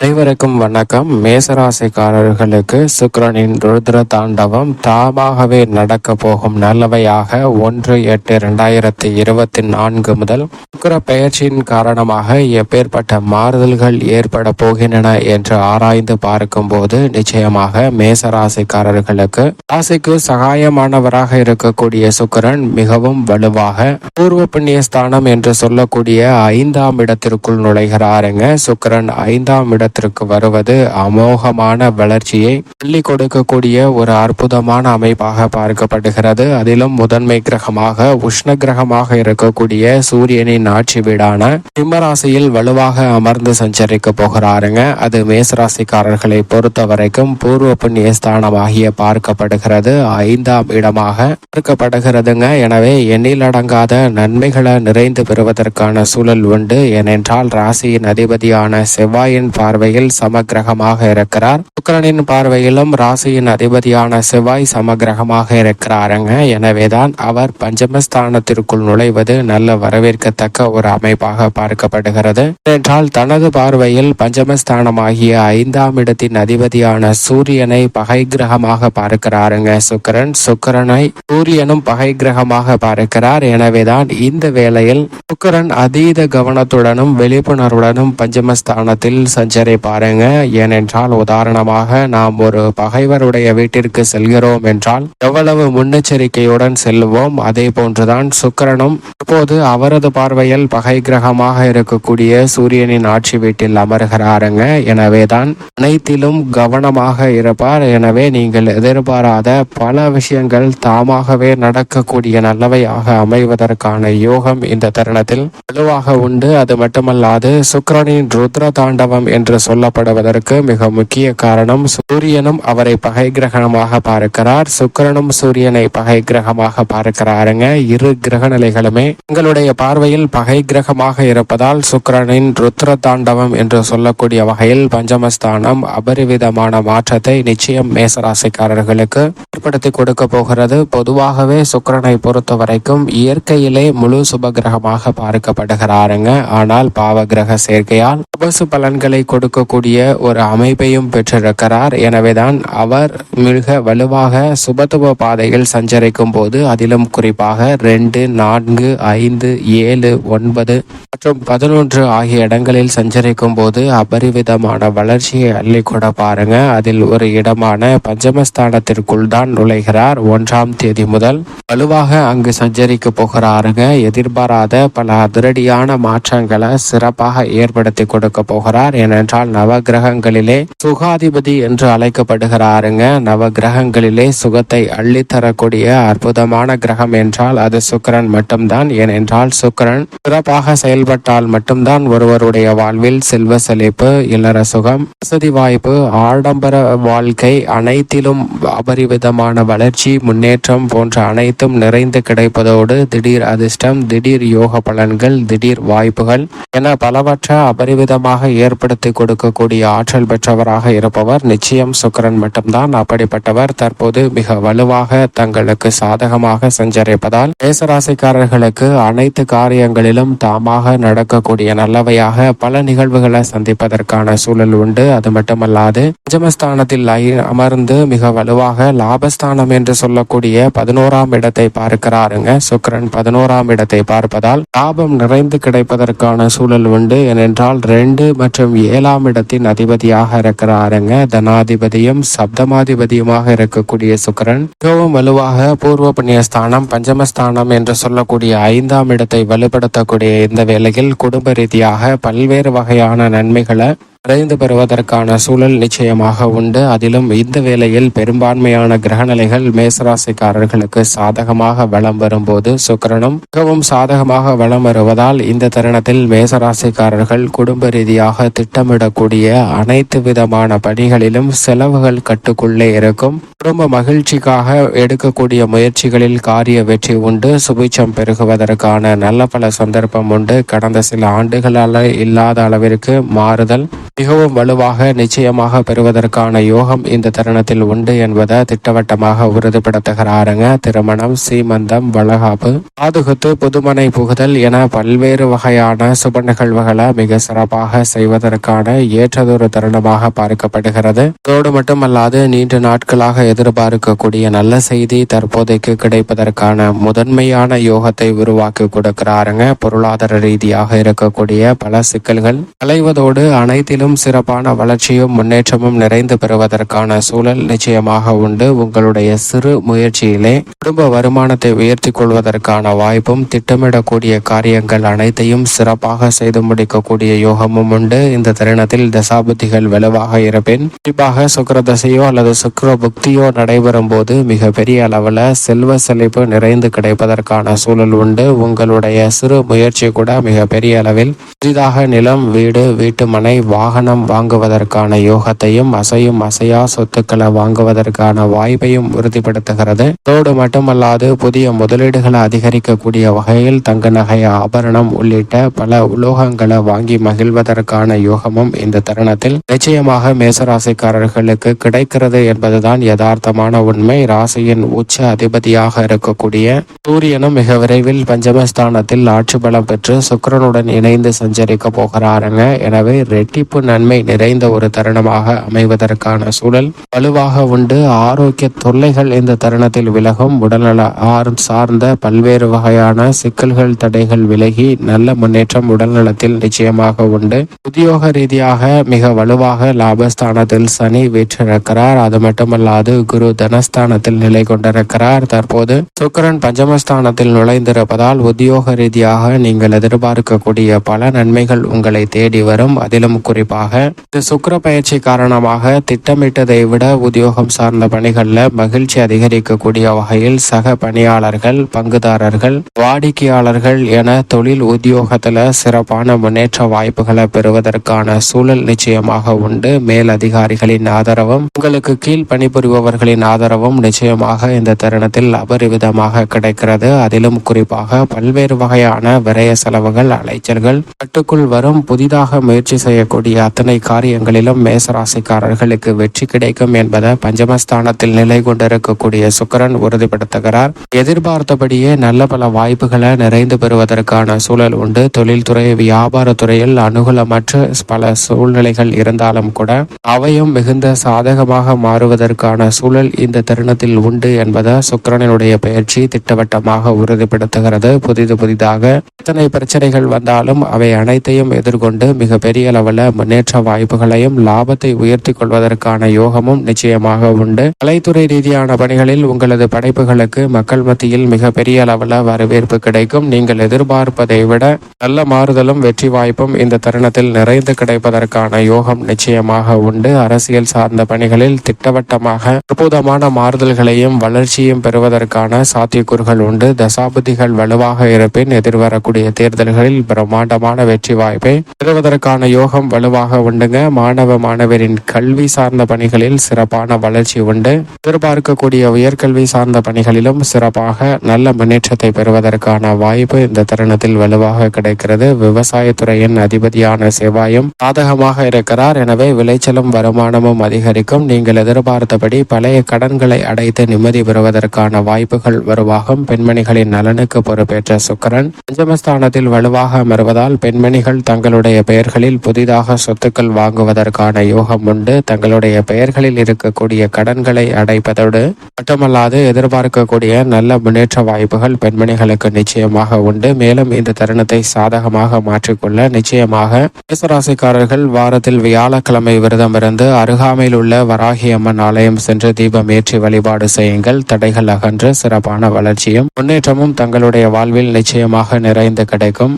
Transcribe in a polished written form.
அனைவருக்கும் வணக்கம். மேசராசிக்காரர்களுக்கு சுக்கிரனின் ருத்ர தாண்டவம் தாமாகவே நடக்க போகும் நல்லவையாக 1/8/2024 முதல் சுக்கிர பெயர்ச்சியின் காரணமாக எப்பேற்பட்ட மாறுதல்கள் ஏற்பட போகின்றன என்று ஆராய்ந்து பார்க்கும் போது நிச்சயமாக மேசராசிக்காரர்களுக்கு ராசிக்கு சகாயமானவராக இருக்கக்கூடிய சுக்கிரன் மிகவும் வலுவாக பூர்வ புண்ணிய ஸ்தானம் என்று சொல்லக்கூடிய 5ஆம் இடத்திற்குள் நுழைகிறாருங்க. சுக்கிரன் 5ஆம் இடத்திற்கு வருவது அமோகமான வளர்ச்சியை அள்ளி கொடுக்கக்கூடிய ஒரு அற்புதமான அமைப்பாக பார்க்கப்படுகிறது. அதிலும் முதன்மை கிரகமாக உஷ்ண கிரகமாக இருக்கக்கூடிய சூரியனின் ஆட்சி வீடான சிம்மராசியில் வலுவாக அமர்ந்து சஞ்சரிக்க போகிறாருங்க. அது மேசராசிக்காரர்களை பொறுத்த வரைக்கும் பூர்வ புண்ணிய ஸ்தானமாகிய பார்க்கப்படுகிறது, 5ஆம் இடமாக பார்க்கப்படுகிறதுங்க. எனவே எண்ணிலடங்காத நன்மைகளை நிறைந்து பெறுவதற்கான சூழல் உண்டு. ஏனென்றால் ராசியின் அதிபதியான செவ்வாயின் பார்வையில் சமகிரகமாக இருக்கிறார். சுக்கிரனின் பார்வையிலும் ராசியின் அதிபதியான செவ்வாய் சமகிரகமாக இருக்கிறாருங்க. எனவேதான் அவர் பஞ்சமஸ்தானத்திற்குள் நுழைவது நல்ல வரவேற்கத்தக்க ஒரு அமைப்பாக பார்க்கப்படுகிறது. ஏனென்றால் தனது பார்வையில் பஞ்சமஸ்தானமாகிய 5ஆம் இடத்தின் அதிபதியான சூரியனை பகை கிரகமாக பார்க்கிறாருங்க. சுக்கிரனை சூரியனும் பகை கிரகமாக பார்க்கிறார். எனவேதான் இந்த வேளையில் சுக்கிரன் அதீத கவனத்துடனும் விழிப்புணர்வுடனும் பஞ்சமஸ்தானத்தில் சஞ்சரிப்பாருங்க. ஏனென்றால் உதாரணமாக நாம் ஒரு பகைவருடைய வீட்டிற்கு செல்கிறோம் என்றால் எவ்வளவு முன்னெச்சரிக்கையுடன் செல்வோம், அதே போன்றுதான் சுக்கிரனும் இப்போது அவரது பார்வையில் பகை கிரகமாக இருக்கக்கூடிய சூரியனின் ஆட்சி வீட்டில் அமர்கிறாருங்க. எனவேதான் அனைத்திலும் கவனமாக இருப்பார். எனவே நீங்கள் எதிர்பாராத பல விஷயங்கள் தாமாகவே நடக்கக்கூடிய நல்லவையாக அமைவதற்கான யோகம் இந்த தருணத்தில் வலுவாக உண்டு. அது மட்டுமல்லாது சுக்கிரனின் ருத்ர தாண்டவம் என்று சொல்லப்படுவதற்கு மிக முக்கிய காரணம் சூரியனும் அவரை பகை கிரகமாக பார்க்கிறார், சுக்கிரனும் சூரியனை பகை கிரகமாக பார்க்கிறாருங்க. இரு கிரக நிலைகளுமே உங்களுடைய பார்வையில் பகை கிரகமாக இருப்பதால் சுக்கிரனின் ருத்ர தாண்டவம் என்று சொல்லக்கூடிய வகையில் பஞ்சமஸ்தானம் அபரிவிதமான மாற்றத்தை நிச்சயம் மேசராசிக்காரர்களுக்கு ஏற்படுத்தி கொடுக்க போகிறது. பொதுவாகவே சுக்கிரனை பொறுத்த வரைக்கும் இயற்கையிலே முழு சுபகிரகமாக பார்க்கப்படுகிறாருங்க. ஆனால் பாவ கிரக சேர்க்கையால் அபசு பலன்களை கொடுக்கக்கூடிய ஒரு அமைப்பையும் பெற்றிருக்கிறார். எனவேதான் அவர் மிக வலுவாக சுபத்துவ பாதையில் சஞ்சரிக்கும் போது, அதிலும் குறிப்பாக 2, 4, 5, 7, 9 மற்றும் 11 ஆகிய இடங்களில் சஞ்சரிக்கும் போது அபரிவிதமான வளர்ச்சியை அள்ளி கொட பாருங்க. அதில் ஒரு இடமான பஞ்சமஸ்தானத்திற்குள் தான் நுழைகிறார். 1ஆம் தேதி முதல் வலுவாக அங்கு சஞ்சரிக்க போகிறாருங்க. எதிர்பாராத பல அதிரடியான மாற்றங்களை சிறப்பாக ஏற்படுத்தி கொடுக்க போகிறார். ஏனென்றால் நவகிரகங்களிலே சுகாதிபதி என்று அழைக்கப்படுகிறாருங்க. நவகிரகங்களிலே சுகத்தை அள்ளித்தரக்கூடிய அற்புதமான கிரகம் என்றால் அது சுக்கிரன் மட்டும்தான். ஏனென்றால் சுக்கிரன் சிறப்பாக செயல்பட்டால் மட்டும்தான் ஒருவருடைய வாழ்வில் செல்வ செழிப்பு, இல்லற சுகம், வசதி வாய்ப்பு, ஆடம்பர வாழ்க்கை அனைத்திலும் அபரிவிதமான வளர்ச்சி, முன்னேற்றம் போன்ற அனைத்தும் நிறைந்து கிடைப்பதோடு திடீர் அதிர்ஷ்டம், திடீர் யோக பலன்கள், திடீர் வாய்ப்புகள் என பலவற்ற அபரிவிதமாக ஏற்படுத்தி கொடுக்கக்கூடிய ஆற்றல் பெற்றவராக இருப்பவர் நிச்சயம் சுக்கிரன் மட்டும்தான். அப்படிப்பட்டவர் தற்போது மிக வலுவாக தங்களுக்கு சாதகமாக சஞ்சரிப்பதால் மேசராசிக்காரர்களுக்கு அனைத்து காரியங்களிலும் தாமாக நடக்கக்கூடிய நல்லவையாக பல நிகழ்வுகளை சந்திப்பதற்கான சூழல் உண்டு. அது மட்டுமல்லாது பஞ்சமஸ்தானத்தில் அமர்ந்து மிக வலுவாக லாபஸ்தானம் என்று சொல்லக்கூடிய 11ஆம் இடத்தை பார்க்கிறாருங்க. சுக்கிரன் 11ஆம் இடத்தை பார்ப்பதால் லாபம் நிறைந்து கிடைப்பதற்கான சூழல் உண்டு. ஏனென்றால் 2 மற்றும் 7ஆம் இடத்தின் அதிபதியாக இருக்கிறாருங்க. தனாதிபதியும் சப்தமாதிபதியுமாக இருக்கக்கூடிய சுக்கிரன் மிகவும் வலுவாக பூர்வ புண்ணிய ஸ்தானம், பஞ்சமஸ்தானம் என்று சொல்லக்கூடிய 5ஆம் இடத்தை வலுப்படுத்தக்கூடிய இந்த வேளையில் குடும்ப ரீதியாக பல்வேறு வகையான நன்மைகளை நிறைந்து பெறுவதற்கான சூழல் நிச்சயமாக உண்டு. அதிலும் இந்த வேளையில் பெரும்பான்மையான கிரகநிலைகள் மேசராசிக்காரர்களுக்கு சாதகமாக வலம் வரும்போது சுக்கிரனும் மிகவும் சாதகமாக வலம் வருவதால் இந்த தருணத்தில் மேசராசிக்காரர்கள் குடும்ப ரீதியாக திட்டமிடக்கூடிய அனைத்து விதமான பணிகளிலும் செலவுகள் கட்டுக்குள்ளே இருக்கும். குடும்ப மகிழ்ச்சிக்காக எடுக்கக்கூடிய முயற்சிகளில் காரிய வெற்றி உண்டு. சுபிட்சம் பெருகுவதற்கான நல்ல பல சந்தர்ப்பம் உண்டு. கடந்த சில ஆண்டுகளால் இல்லாத அளவிற்கு மாறுதல் மிகவும் வலுவாக நிச்சயமாக பெறுவதற்கான யோகம் இந்த தருணத்தில் உண்டு என்பதை திட்டவட்டமாக உறுதிப்படுத்துகிறாருங்க. திருமணம், சீமந்தம், வளகாப்பு, பாதுகாத்து, புதுமனை புகுதல் என பல்வேறு வகையான சுப நிகழ்வுகளை மிக சிறப்பாக செய்வதற்கான ஏற்றதொரு தருணமாக பார்க்கப்படுகிறது. அதோடு மட்டுமல்லாது நீண்ட நாட்களாக எதிர்பார்க்கக்கூடிய நல்ல செய்தி தற்போதைக்கு கிடைப்பதற்கான முதன்மையான யோகத்தை உருவாக்கி கொடுக்கிறாருங்க. பொருளாதார ரீதியாக இருக்கக்கூடிய பல சிக்கல்கள் களைவதோடு அனைத்திலும் சிறப்பான வளர்ச்சியும் முன்னேற்றமும் நிறைந்து பெறுவதற்கான சூழல் நிச்சயமாக உண்டு. உங்களுடைய சிறு முயற்சியிலே குடும்ப வருமானத்தை உயர்த்தி கொள்வதற்கான வாய்ப்பும், திட்டமிடக்கூடிய காரியங்கள் அனைத்தையும் சிறப்பாக செய்து முடிக்கக்கூடிய யோகமும் உண்டு. இந்த தருணத்தில் தசாபுத்திகள் வலுவாக இருப்பின், குறிப்பாக சுக்கிர தசையோ அல்லது சுக்கிர புக்தியோ நடைபெறும் போது மிக பெரிய அளவில் செல்வ செழிப்பு நிறைந்து கிடைப்பதற்கான சூழல் உண்டு. உங்களுடைய சிறு முயற்சி கூட மிக பெரிய அளவில் புதிதாக நிலம், வீடு, வீட்டு மனை, வாகனம் வாங்குவதற்கான யோகத்தையும், அசையும் அசையா சொத்துக்களை வாங்குவதற்கான வாய்ப்பையும் உறுதிப்படுத்துகிறது. அதோடு மட்டுமல்லாது புதிய முதலீடுகளை அதிகரிக்கக்கூடிய வகையில் தங்க நகை, ஆபரணம் உள்ளிட்ட பல உலோகங்களை வாங்கி மகிழ்வதற்கான யோகமும் இந்த தருணத்தில் நிச்சயமாக மேசராசிக்காரர்களுக்கு கிடைக்கிறது என்பதுதான் யதார்த்தமான உண்மை. ராசியின் உச்ச அதிபதியாக இருக்கக்கூடிய சூரியனும் மிக விரைவில் பஞ்சமஸ்தானத்தில் ஆட்சி பலம் பெற்று சுக்கிரனுடன் இணைந்து சஞ்சரிக்க போகிறாருங்க. எனவே ரெட்டிப்பு நன்மை நிறைந்த ஒரு தருணமாக அமைவதற்கான சூழல் வலுவாக உண்டு. ஆரோக்கிய தொல்லைகள் இந்த தருணத்தில் விலகும். உடல்நல சார்ந்த பல்வேறு வகையான சிக்கல்கள், தடைகள் விலகி நல்ல முன்னேற்றம் உடல்நலத்தில் நிச்சயமாக உண்டு. உத்தியோக ரீதியாக மிக வலுவாக லாபஸ்தானத்தில் சனி வீற்றிருக்கிறார். அது மட்டுமல்லாது குரு தனஸ்தானத்தில் நிலை கொண்டிருக்கிறார். தற்போது சுக்கிரன் பஞ்சமஸ்தானத்தில் நுழைந்திருப்பதால் உத்தியோக ரீதியாக நீங்கள் எதிர்பார்க்கக்கூடிய பல நன்மைகள் உங்களை தேடி வரும். அதிலும் குறிப்பாக இந்த சுக்கிர பயிற்சி காரணமாக திட்டமிட்டதை விட உத்தியோகம் சார்ந்த பணிகளில் மகிழ்ச்சி அதிகரிக்கக்கூடிய வகையில் சக பணியாளர்கள், பங்குதாரர்கள், வாடிக்கையாளர்கள் என தொழில் உத்தியோகத்தில் சிறப்பான முன்னேற்ற வாய்ப்புகளை பெறுவதற்கான சூழல் நிச்சயமாக உண்டு. மேல் அதிகாரிகளின் ஆதரவும், உங்களுக்கு கீழ் பணிபுரிபவர்களின் ஆதரவும் நிச்சயமாக இந்த தருணத்தில் அபரிவிதமாக கிடைக்கிறது. அதிலும் குறிப்பாக பல்வேறு வகையான விரய செலவுகள், அலைச்சல்கள் கட்டுக்குள் வரும். புதிதாக முயற்சி செய்யக்கூடிய அத்தனை காரியங்களிலும் மேசராசிக்காரர்களுக்கு வெற்றி கிடைக்கும் என்பதை பஞ்சமஸ்தானத்தில் நிலை கொண்டிருக்கக்கூடிய சுக்கிரன் உறுதிப்படுத்துகிறார். எதிர்பார்த்தபடியே நல்ல பல வாய்ப்புகளை நிறைந்து பெறுவதற்கான சூழல் உண்டு. தொழில்துறை, வியாபாரத்துறையில் அனுகூலமற்ற பல சூழ்நிலைகள் இருந்தாலும் கூட அவையும் மிகுந்த சாதகமாக மாறுவதற்கான சூழல் இந்த தருணத்தில் உண்டு என்பதை சுக்கிரனுடைய பயிற்சி திட்டவட்டமாக உறுதிப்படுத்துகிறது. புதிதாக எத்தனை பிரச்சனைகள் வந்தாலும் அவை அனைத்தையும் எதிர்கொண்டு மிக பெரிய அளவில் முன்னேற்ற வாய்ப்புகளையும் லாபத்தை உயர்த்தி கொள்வதற்கான யோகமும் நிச்சயமாக உண்டு. கலைத்துறை ரீதியான பணிகளில் உங்களது படைப்புகளுக்கு மக்கள் மத்தியில் மிக பெரிய அளவில் வரவேற்பு கிடைக்கும். நீங்கள் எதிர்பார்ப்பதை விட நல்ல மாறுதலும் வெற்றி வாய்ப்பும் இந்த தருணத்தில் நிறைந்து கிடைப்பதற்கான யோகம் நிச்சயமாக உண்டு. அரசியல் சார்ந்த பணிகளில் திட்டவட்டமாக அற்புதமான மாறுதல்களையும் வளர்ச்சியும் பெறுவதற்கான சாத்தியக்கூறுகள் உண்டு. தசாபதிகள் வலுவாக இருப்பின் எதிர்வரக்கூடிய தேர்தல்களில் பிரம்மாண்டமான வெற்றி வாய்ப்பை பெறுவதற்கான யோகம் வலுவாக உண்டுங்க. மாணவரின் கல்வி சார்ந்த பணிகளில் சிறப்பான வளர்ச்சி உண்டு. எதிர்பார்க்கக்கூடிய உயர்கல்வி சார்ந்த பணிகளிலும் சிறப்பாக நல்ல முன்னேற்றத்தை பெறுவதற்கான வாய்ப்பு இந்த தருணத்தில் வலுவாக கிடைக்கிறது. விவசாயத்துறையின் அதிபதியான செவ்வாயும் சாதகமாக இருக்கிறார். எனவே விளைச்சலும் வருமானமும் அதிகரிக்கும். நீங்கள் எதிர்பார்த்தபடி பழைய கடன்களை அடைத்து நிம்மதி பெறுவதற்கான வாய்ப்புகள் உருவாகும். பெண்மணிகளின் நலனுக்கு பொறுப்பேற்ற சுக்கிரன் பஞ்சமஸ்தானத்தில் வலுவாக அமர்வதால் பெண்மணிகள் தங்களுடைய பெயர்களில் புதிதாக சொத்துக்கள் வாங்குவதற்கான யோகம் உண்டு. தங்களுடைய பெயர்களில் இருக்கக்கூடிய கடன்களை அடைப்பதோடு மட்டுமல்லாது எதிர்பார்க்கக்கூடிய நல்ல முன்னேற்ற வாய்ப்புகள் பெண்மணிகளுக்கு நிச்சயமாக உண்டு. மேலும் இந்த தருணத்தை சாதகமாக மாற்றிக்கொள்ள நிச்சயமாக மேசராசிக்காரர்கள் வாரத்தில் வியாழக்கிழமை விரதம் இருந்து அருகாமையில் உள்ள வராகி அம்மன் ஆலயம் சென்று தீபம் ஏற்றி வழிபாடு செய்யுங்கள். தடைகள் அகன்று சிறப்பான வளர்ச்சியும் முன்னேற்றமும் தங்களுடைய வாழ்வில் நிச்சயமாக நிறைந்து கிடைக்கும்.